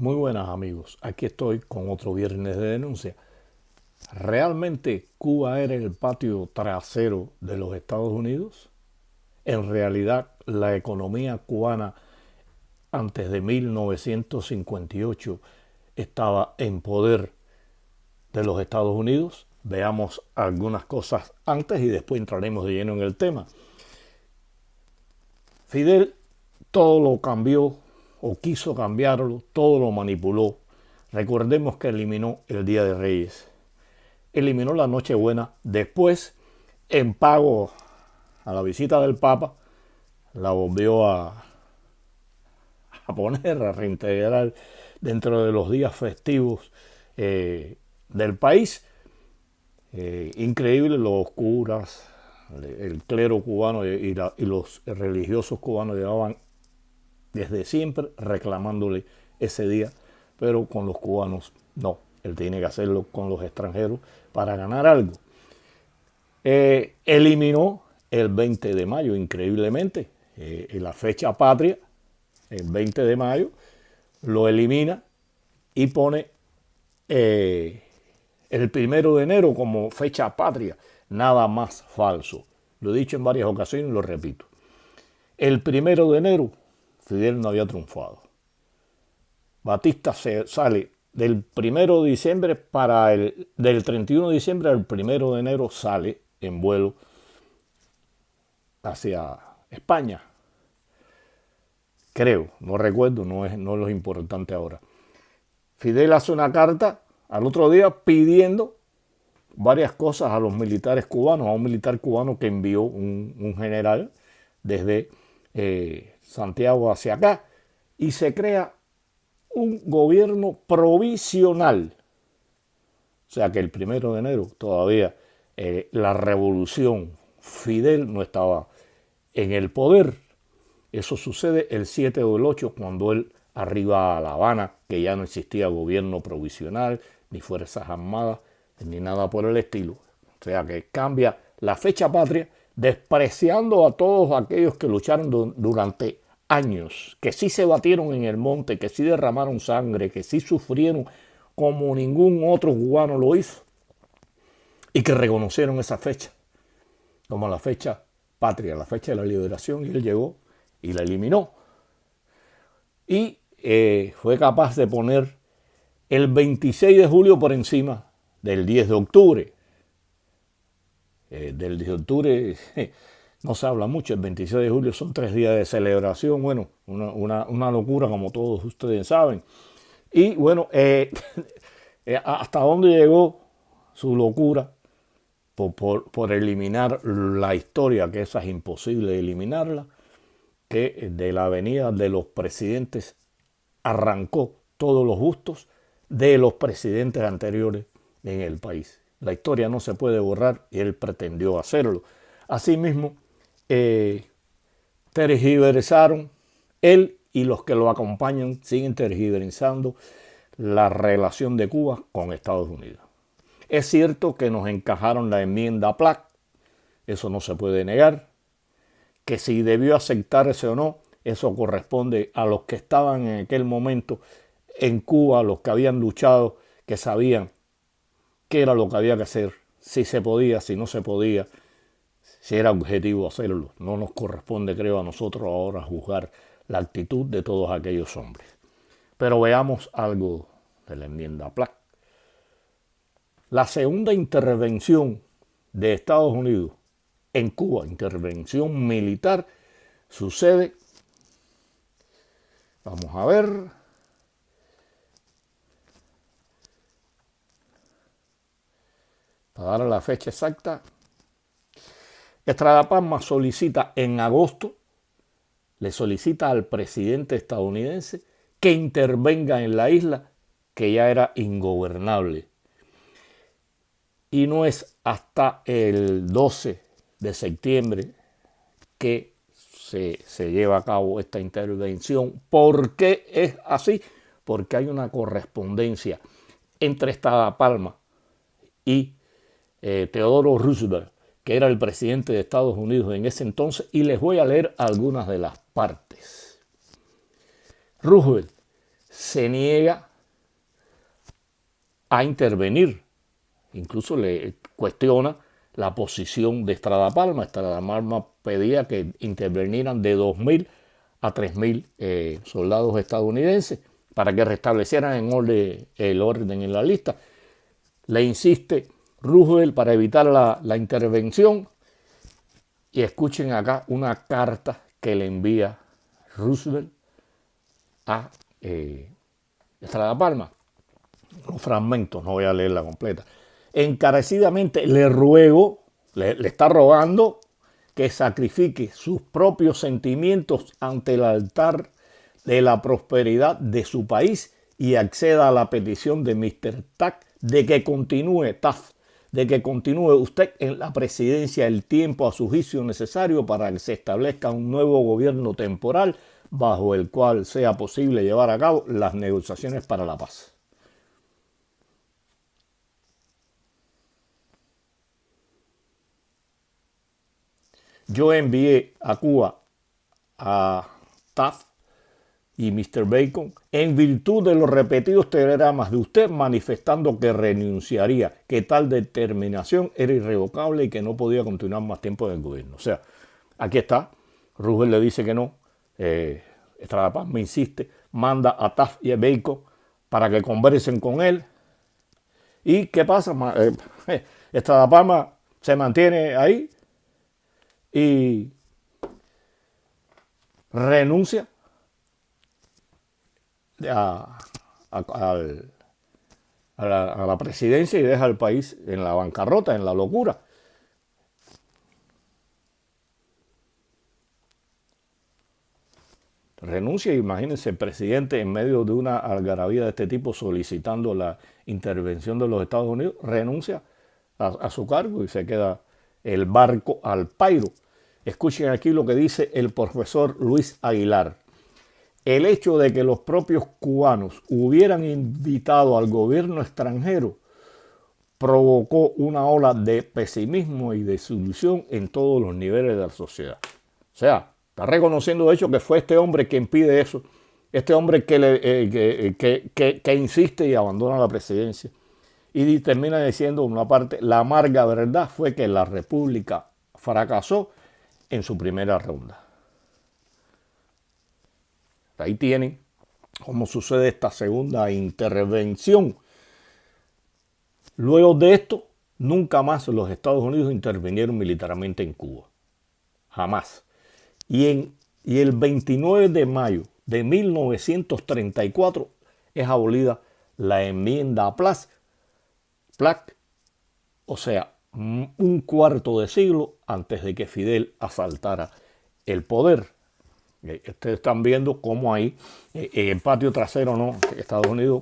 Muy buenas amigos, aquí estoy con otro viernes de denuncia. ¿Realmente Cuba era el patio trasero de los Estados Unidos? En realidad, la economía cubana antes de 1958 estaba en poder de los Estados Unidos. Veamos algunas cosas antes y después entraremos de lleno en el tema. Fidel todo lo cambió o quiso cambiarlo, todo lo manipuló. Recordemos que eliminó el Día de Reyes, eliminó la Nochebuena, después, en pago a la visita del Papa, la volvió poner, a reintegrar dentro de los días festivos del país. Increíble, los curas, el clero cubano y los religiosos cubanos llevaban desde siempre reclamándole ese día, pero con los cubanos no. Él tiene que hacerlo con los extranjeros para ganar algo. Eliminó el 20 de mayo, increíblemente, la fecha patria, el 20 de mayo, lo elimina y pone el 1 de enero como fecha patria. Nada más falso. Lo he dicho en varias ocasiones y lo repito. El 1 de enero, Fidel no había triunfado. Batista sale del 1 de diciembre del 31 de diciembre al 1 de enero sale en vuelo hacia España. Creo, no recuerdo, no es lo importante ahora. Fidel hace una carta al otro día pidiendo varias cosas a los militares cubanos, a un militar cubano que envió un general desde Santiago hacia acá, y se crea un gobierno provisional. O sea que el 1 de enero todavía la revolución, Fidel no estaba en el poder. Eso sucede el 7 del 8 cuando él arriba a La Habana, que ya no existía gobierno provisional, ni fuerzas armadas, ni nada por el estilo. O sea que cambia la fecha patria, despreciando a todos aquellos que lucharon durante años, que sí se batieron en el monte, que sí derramaron sangre, que sí sufrieron como ningún otro cubano lo hizo, y que reconocieron esa fecha como la fecha patria, la fecha de la liberación, y él llegó y la eliminó. Y fue capaz de poner el 26 de julio por encima del 10 de octubre. Del 10 de octubre no se habla mucho, el 26 de julio son 3 días de celebración, bueno, una locura como todos ustedes saben. Y bueno, hasta dónde llegó su locura por eliminar la historia, que esa es imposible eliminarla, que de la avenida de los presidentes arrancó todos los gustos de los presidentes anteriores en el país. La historia no se puede borrar y él pretendió hacerlo. Asimismo, tergiversaron, él y los que lo acompañan siguen tergiversando la relación de Cuba con Estados Unidos. Es cierto que nos encajaron la enmienda PLAC, eso no se puede negar, que si debió aceptarse o no, eso corresponde a los que estaban en aquel momento en Cuba, los que habían luchado, que sabían qué era lo que había que hacer, si se podía, si no se podía, si era objetivo hacerlo. No nos corresponde, creo, a nosotros ahora juzgar la actitud de todos aquellos hombres. Pero veamos algo de la enmienda PLAC. La segunda intervención de Estados Unidos en Cuba, intervención militar, sucede, vamos a ver, para dar la fecha exacta, Estrada Palma solicita en agosto, le solicita al presidente estadounidense que intervenga en la isla, que ya era ingobernable. Y no es hasta el 12 de septiembre que se lleva a cabo esta intervención. ¿Por qué es así? Porque hay una correspondencia entre Estrada Palma y Theodore Roosevelt, que era el presidente de Estados Unidos en ese entonces, y les voy a leer algunas de las partes. Roosevelt se niega a intervenir. Incluso le cuestiona la posición de Estrada Palma. Estrada Palma pedía que intervinieran de 2.000 a 3.000 soldados estadounidenses para que restablecieran el orden en la lista. Le insiste Roosevelt para evitar la intervención. Y escuchen acá una carta que le envía Roosevelt a Estrada Palma. Unos fragmentos, no voy a leerla completa. Encarecidamente le ruego, le está rogando que sacrifique sus propios sentimientos ante el altar de la prosperidad de su país y acceda a la petición de Mr. Taft de que continúe usted en la presidencia el tiempo a su juicio necesario para que se establezca un nuevo gobierno temporal bajo el cual sea posible llevar a cabo las negociaciones para la paz. Yo envié a Cuba a Taft y Mr. Bacon en virtud de los repetidos telegramas de usted manifestando que renunciaría, que tal determinación era irrevocable y que no podía continuar más tiempo en el gobierno. O sea, aquí está, Roosevelt le dice que no, Estrada Palma insiste, manda a Taft y a Bacon para que conversen con él. ¿Y qué pasa? Estrada Palma se mantiene ahí y renuncia a la presidencia y deja al país en la bancarrota, en la locura. Renuncia, imagínense, el presidente en medio de una algarabía de este tipo solicitando la intervención de los Estados Unidos, renuncia a su cargo y se queda el barco al pairo. Escuchen aquí lo que dice el profesor Luis Aguilar. El hecho de que los propios cubanos hubieran invitado al gobierno extranjero provocó una ola de pesimismo y desilusión en todos los niveles de la sociedad. O sea, está reconociendo de hecho que fue este hombre quien pide eso, este hombre que insiste y abandona la presidencia. Y termina diciendo una parte, la amarga verdad fue que la República fracasó en su primera ronda. Ahí tienen cómo sucede esta segunda intervención. Luego de esto, nunca más los Estados Unidos intervinieron militarmente en Cuba. Jamás. Y el 29 de mayo de 1934 es abolida la enmienda Platt, o sea, un cuarto de siglo antes de que Fidel asaltara el poder. Ustedes están viendo cómo ahí, en el patio trasero, ¿no?, Estados Unidos,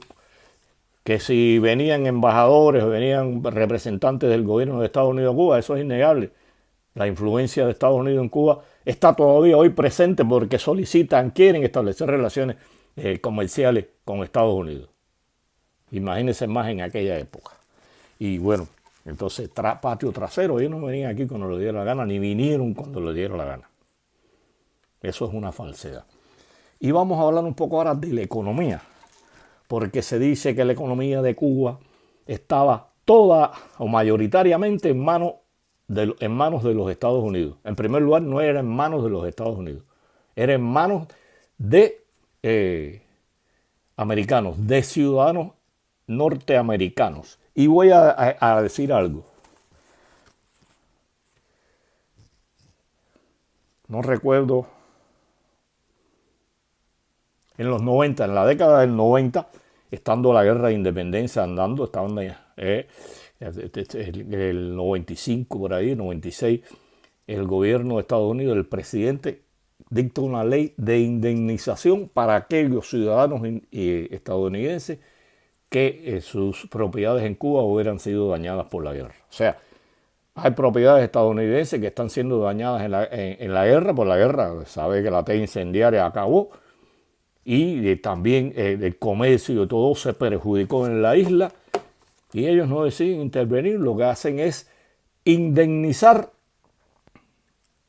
que si venían embajadores, venían representantes del gobierno de Estados Unidos a Cuba, eso es innegable. La influencia de Estados Unidos en Cuba está todavía hoy presente porque quieren establecer relaciones comerciales con Estados Unidos. Imagínense más en aquella época. Y bueno, entonces patio trasero, ellos no venían aquí cuando les diera la gana, ni vinieron cuando les diera la gana. Eso es una falsedad. Y vamos a hablar un poco ahora de la economía, porque se dice que la economía de Cuba estaba toda o mayoritariamente en manos de los Estados Unidos. En primer lugar, no era en manos de los Estados Unidos, era en manos de americanos, de ciudadanos norteamericanos. Y voy a decir algo. No recuerdo. En los 90, en la década del 90, estando la guerra de independencia andando, estaban el 95 por ahí, 96, el gobierno de Estados Unidos, el presidente, dicta una ley de indemnización para aquellos ciudadanos estadounidenses que sus propiedades en Cuba hubieran sido dañadas por la guerra. O sea, hay propiedades estadounidenses que están siendo dañadas en la guerra, por la guerra. Sabe que la T incendiaria acabó y también el comercio y todo se perjudicó en la isla y ellos no deciden intervenir. Lo que hacen es indemnizar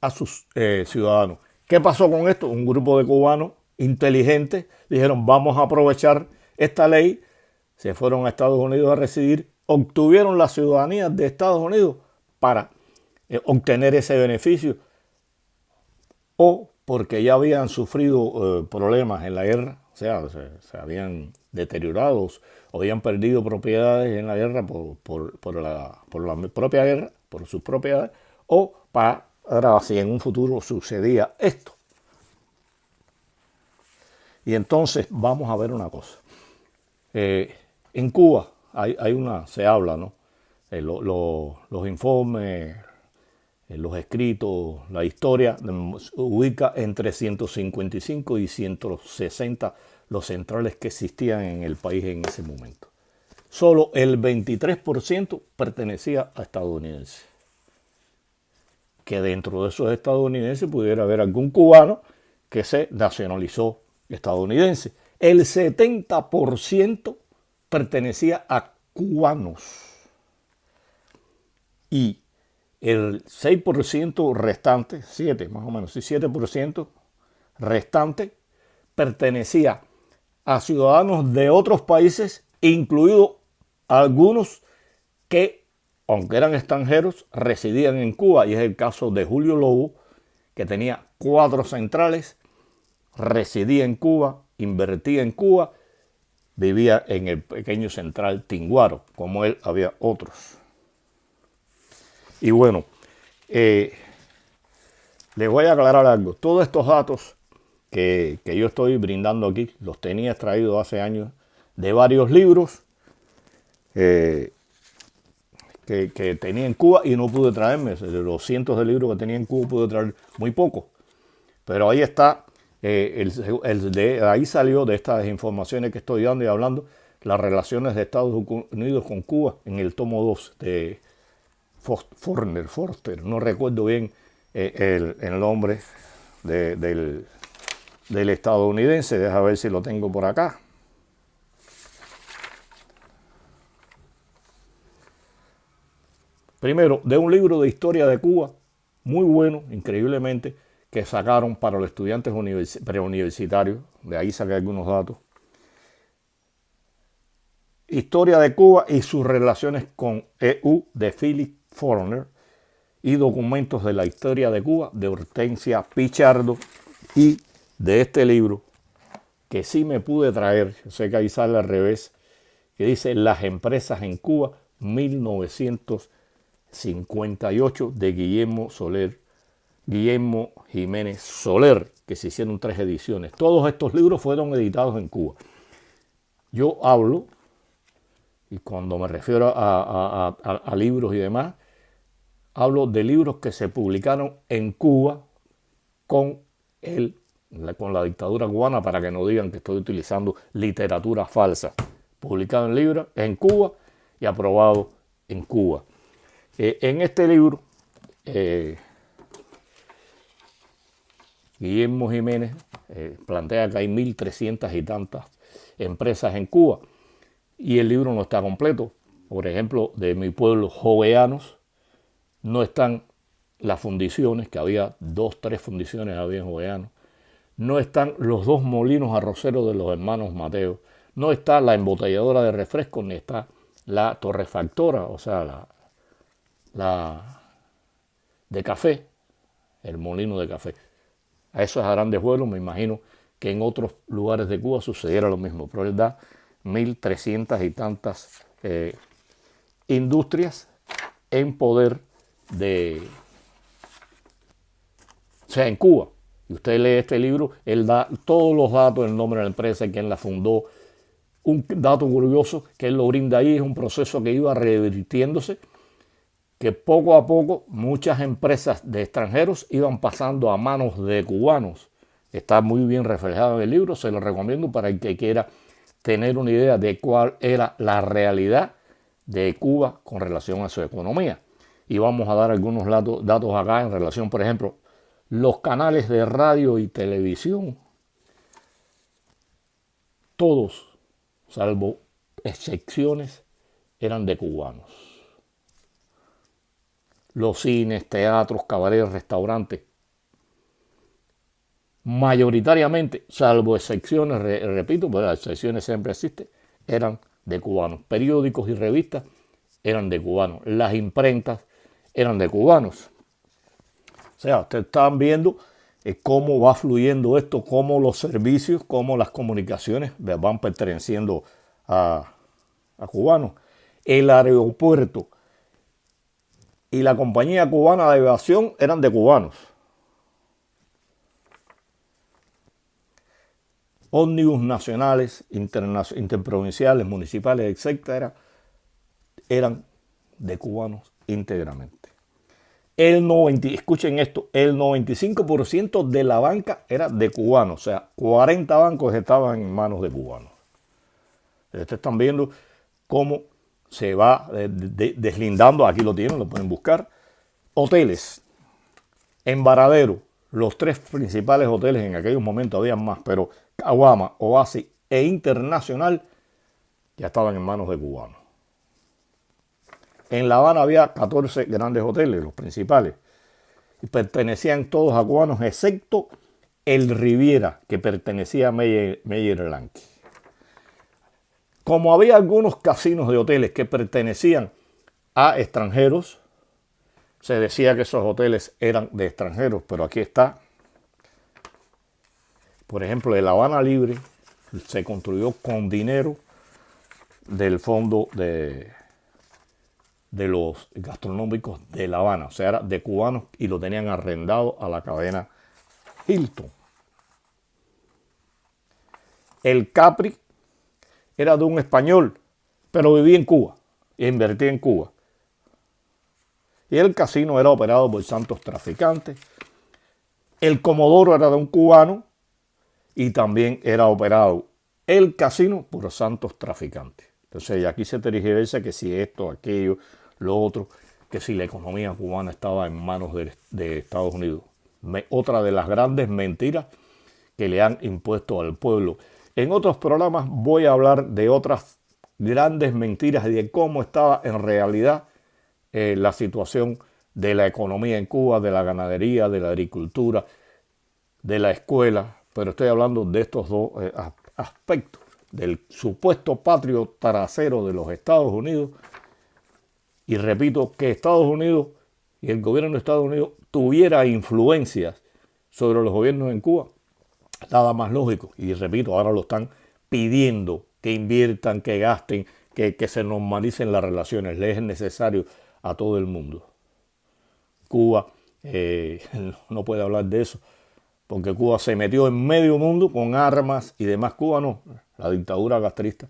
a sus ciudadanos. ¿Qué pasó con esto? Un grupo de cubanos inteligentes dijeron: vamos a aprovechar esta ley, se fueron a Estados Unidos a residir, obtuvieron la ciudadanía de Estados Unidos para obtener ese beneficio, o porque ya habían sufrido problemas en la guerra, o sea, se habían deteriorado o habían perdido propiedades en la guerra por la propia guerra, por sus propiedades, o para si en un futuro sucedía esto. Y entonces vamos a ver una cosa. En Cuba se habla, ¿no? Los informes, los escritos, la historia ubica entre 155 y 160 los centrales que existían en el país en ese momento. Solo el 23% pertenecía a estadounidenses. Que dentro de esos estadounidenses pudiera haber algún cubano que se nacionalizó estadounidense. El 70% pertenecía a cubanos. Y el 6% restante, 7 más o menos, 7% restante pertenecía a ciudadanos de otros países, incluidos algunos que, aunque eran extranjeros, residían en Cuba. Y es el caso de Julio Lobo, que tenía 4 centrales, residía en Cuba, invertía en Cuba, vivía en el pequeño central Tinguaro. Como él, había otros. Y bueno, les voy a aclarar algo. Todos estos datos que yo estoy brindando aquí los tenía extraídos hace años de varios libros que tenía en Cuba y no pude traerme. De los cientos de libros que tenía en Cuba pude traer muy pocos. Pero ahí está, de ahí salió de estas informaciones que estoy dando y hablando, las relaciones de Estados Unidos con Cuba en el tomo 2 de Forster, no recuerdo bien el nombre del estadounidense. Deja ver si lo tengo por acá. Primero, de un libro de historia de Cuba, muy bueno, increíblemente, que sacaron para los estudiantes preuniversitarios. De ahí saqué algunos datos. Historia de Cuba y sus relaciones con EU, de Philip Forner, y documentos de la historia de Cuba, de Hortensia Pichardo, y de este libro que sí me pude traer, yo sé que ahí sale al revés, que dice Las empresas en Cuba, 1958, de Guillermo Jiménez Soler, que se hicieron 3 ediciones. Todos estos libros fueron editados en Cuba. Yo hablo, y cuando me refiero a libros y demás, hablo de libros que se publicaron en Cuba con la dictadura cubana, para que no digan que estoy utilizando literatura falsa. Publicado en Cuba y aprobado en Cuba. En este libro, Guillermo Jiménez plantea que hay 1.300 y tantas empresas en Cuba, y el libro no está completo. Por ejemplo, de mi pueblo, Jovellanos, no están las fundiciones, que había 2, 3 fundiciones había en Jovellanos. No están los 2 molinos arroceros de los hermanos Mateo. No está la embotelladora de refrescos, ni está la torrefactora, o sea, la de café, el molino de café. A esos grandes vuelos, me imagino que en otros lugares de Cuba sucediera lo mismo. Pero él da 1.300 y tantas industrias en poder en Cuba. Y usted lee este libro, él da todos los datos, el nombre de la empresa, quién la fundó. Un dato curioso que él lo brinda ahí, es un proceso que iba revirtiéndose, que poco a poco muchas empresas de extranjeros iban pasando a manos de cubanos. Está muy bien reflejado en el libro, se lo recomiendo para el que quiera tener una idea de cuál era la realidad de Cuba con relación a su economía. Y vamos a dar algunos datos acá en relación, por ejemplo, los canales de radio y televisión, todos, salvo excepciones, eran de cubanos. Los cines, teatros, cabarets, restaurantes, mayoritariamente, salvo excepciones, repito, pero las excepciones siempre existen, eran de cubanos. Periódicos y revistas eran de cubanos. Las imprentas eran de cubanos. O sea, ustedes están viendo cómo va fluyendo esto, cómo los servicios, cómo las comunicaciones van perteneciendo a cubanos. El aeropuerto y la compañía cubana de aviación eran de cubanos. Ómnibus nacionales, interprovinciales, municipales, etcétera, eran de cubanos íntegramente. Escuchen esto, el 95% de la banca era de cubanos, o sea, 40 bancos estaban en manos de cubanos. Ustedes están viendo cómo se va deslindando, aquí lo tienen, lo pueden buscar. Hoteles, en Varadero, los tres principales hoteles en aquellos momentos, había más, pero Caguama, Oasis e Internacional ya estaban en manos de cubanos. En La Habana había 14 grandes hoteles, los principales, y pertenecían todos a cubanos, excepto el Riviera, que pertenecía a Meyer Lankey. Como había algunos casinos de hoteles que pertenecían a extranjeros, se decía que esos hoteles eran de extranjeros, pero aquí está. Por ejemplo, el Habana Libre se construyó con dinero del fondo de los gastronómicos de La Habana, o sea, era de cubanos y lo tenían arrendado a la cadena Hilton. El Capri era de un español, pero vivía en Cuba e invertía en Cuba. Y el casino era operado por santos traficantes. El Comodoro era de un cubano y también era operado el casino por santos traficantes. Entonces aquí se tergiversa que si esto, aquello, lo otro, que si la economía cubana estaba en manos de Estados Unidos. Otra de las grandes mentiras que le han impuesto al pueblo. En otros programas voy a hablar de otras grandes mentiras y de cómo estaba en realidad la situación de la economía en Cuba, de la ganadería, de la agricultura, de la escuela, pero estoy hablando de estos dos aspectos, del supuesto patrio trasero de los Estados Unidos. Y repito, que Estados Unidos y el gobierno de Estados Unidos tuviera influencias sobre los gobiernos en Cuba, nada más lógico. Y repito, ahora lo están pidiendo, que inviertan, que gasten, que se normalicen las relaciones. Les es necesario a todo el mundo. Cuba no puede hablar de eso, porque Cuba se metió en medio mundo con armas y demás. Cuba no, la dictadura castrista.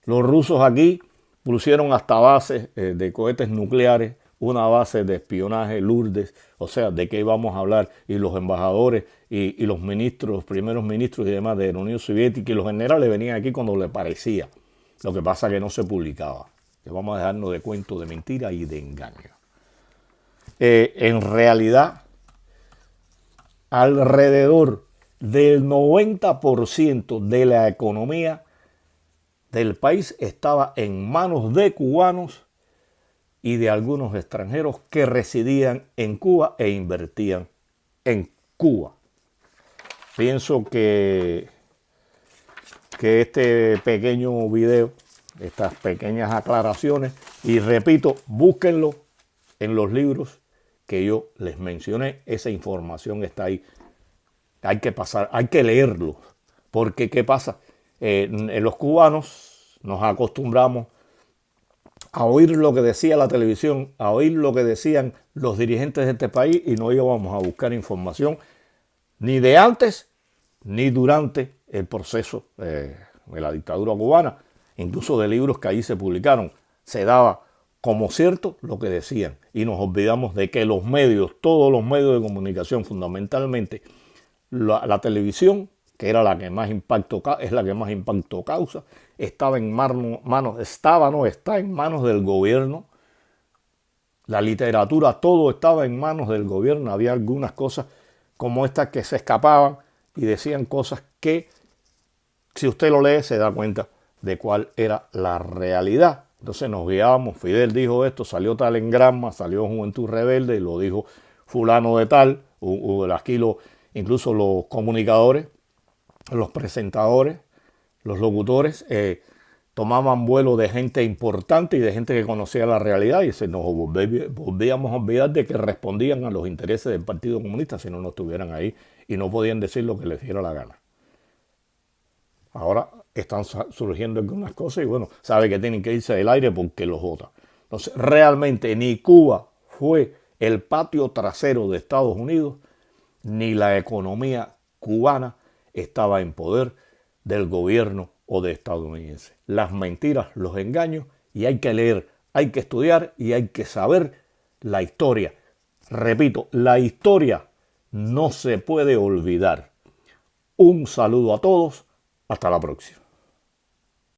Los rusos aquí pusieron hasta bases de cohetes nucleares, una base de espionaje, Lourdes, o sea, de qué íbamos a hablar, y los embajadores y los ministros, los primeros ministros y demás de la Unión Soviética y los generales venían aquí cuando les parecía. Lo que pasa es que no se publicaba. Que vamos a dejarnos de cuentos de mentira y de engaño. En realidad, alrededor del 90% de la economía del país estaba en manos de cubanos y de algunos extranjeros que residían en Cuba e invertían en Cuba. Pienso que este pequeño video, estas pequeñas aclaraciones, y repito, búsquenlo en los libros que yo les mencioné, esa información está ahí. Hay que leerlo, porque ¿qué pasa? En los cubanos nos acostumbramos a oír lo que decía la televisión, a oír lo que decían los dirigentes de este país y no íbamos a buscar información ni de antes ni durante el proceso de la dictadura cubana, incluso de libros que ahí se publicaron. Se daba como cierto lo que decían y nos olvidamos de que los medios, todos los medios de comunicación, fundamentalmente la televisión, que era la que más impacto causa, está en manos del gobierno. La literatura, todo estaba en manos del gobierno. Había algunas cosas como estas que se escapaban y decían cosas que, si usted lo lee, se da cuenta de cuál era la realidad. Entonces nos guiábamos. Fidel dijo esto, salió tal en Granma, salió Juventud Rebelde y lo dijo fulano de tal. Aquí incluso los comunicadores, los presentadores, los locutores, tomaban vuelo de gente importante y de gente que conocía la realidad y se nos volvíamos a olvidar de que respondían a los intereses del Partido Comunista si no estuvieran ahí y no podían decir lo que les diera la gana. Ahora están surgiendo algunas cosas y bueno, sabe que tienen que irse del aire porque los votan. Entonces, realmente ni Cuba fue el patio trasero de Estados Unidos, ni la economía cubana estaba en poder del gobierno o de estadounidense. Las mentiras, los engaños, y hay que leer, hay que estudiar y hay que saber la historia. Repito, la historia no se puede olvidar. Un saludo a todos, hasta la próxima.